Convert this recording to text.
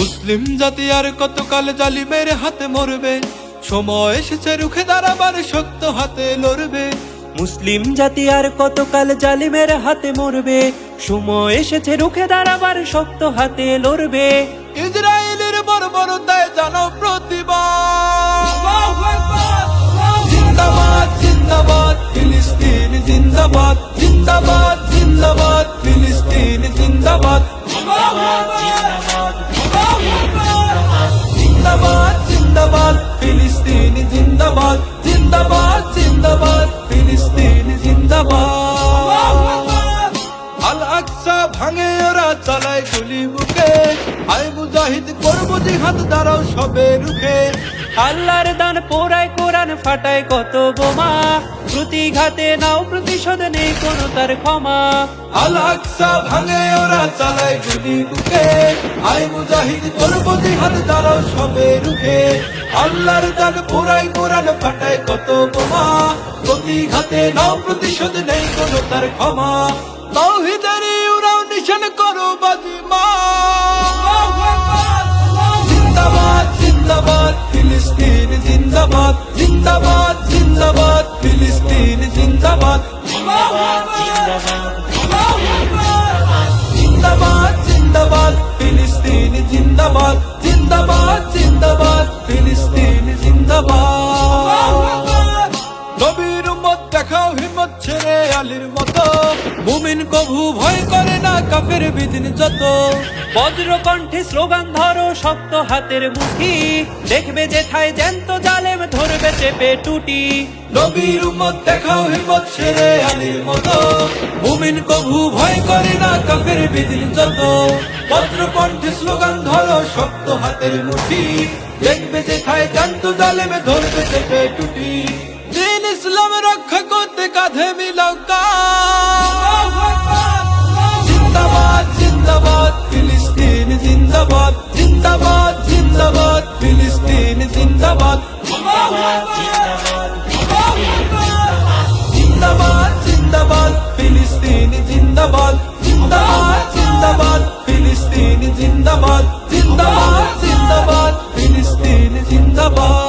মুসলিম জাতি আর কতকাল জালিমের হাতে মরবে, সময় এসেছে রুখে দাঁড়াবার শক্ত হাতে লড়বে। মুসলিম জাতি আর কতকাল জালিমের হাতে মরবে, সময় এসেছে রুখে দাঁড়াবার শক্ত হাতে লড়বে। ইসরায়েলের বর্বরতায় জানো প্রতিবাদ, জিন্দাবাদ জিন্দাবাদ ফিলিস্তিন জিন্দাবাদ, জিন্দাবাদ জিন্দাবাদ ফিলিস্তিন জিন্দাবাদ, জিন্দাবাদ জিন্দাবাদ ফিলিস্তিন জিন্দাবাদ, জিন্দাবাদ জিন্দাবাদ ফিলিস্তিন জিন্দাবাদ। আল আকসা ভাঙে ওরা চালায় গুলি বুকে, আয় মুজাহিদ করবো জিহাদ দাঁড়াও সবে রুখে। আল্লাহর দান পোড়ায় কোরআন ফাটায় কত বোমা, প্রতিঘাতে নাও প্রতিশোধ নেই কোনো তার ক্ষমা। আল আকসা ভাঙে ওরা চালায় গুলি বুকে, আয় মুজাহিদ করবো জিহাদ দাঁড়াও সবে রুখে। আল্লাহর দান পোড়ায় কোরআন ফাটায় কত বোমা, প্রতিঘাতে নাও প্রতিশোধ নেই কোনো তার ক্ষমা। তাওহীদেরই উড়াও নিশান করো বাজিমাত, জিন্দাবাদ জিন্দাবাদ ফিলিস্তিন জিন্দাবাদ, জিন্দাবাদ জিন্দাবাদ ফিলিস্তিন জিন্দাবাদ, জিন্দাবাদ জিন্দাবাদ ফিলিস্তিন জিন্দাবাদ, জিন্দাবাদ জিন্দাবাদ ফিলিস্তিন জিন্দাবাদ। নবীর উম্মত দেখাও হিম্মত ছেড়ে আলীর মতো, মুমিন কভু ভয় করে না কাফের বিদিন যত। বজ্র কণ্ঠে স্লোগান ধরো শক্ত হাতের মুঠি, দেখবে যেথায় জ্যান্ত জালেম ধরবে চেপে টুটি। নবীর উম্মত দেখাও হিম্মত ছেড়ে আলীর মতো, মুমিন কভু ভয় করে না কাফের বিদিন যত। বজ্র কণ্ঠে স্লোগান ধরো শক্ত হাতের মুঠি, দেখবে যেথায় জ্যান্ত জালেম ধরবে চেপে টুটি। দিন ইসলাম রক্ষা করতে কাঁধে মিলাও কাঁধ, জিন্দাবাদ জিন্দাবাদ ফিলিস্তিন জিন্দাবাদ, জিন্দাবাদ জিন্দাবাদ ফিলিস্তিন জিন্দাবাদ, জিন্দাবাদ জিন্দাবাদ ফিলিস্তিন জিন্দাবাদ, জিন্দাবাদ জিন্দাবাদ ফিলিস্তিন জিন্দাবাদ, জিন্দাবাদ জিন্দাবাদ ফিলিস্তিন জিন্দাবাদ।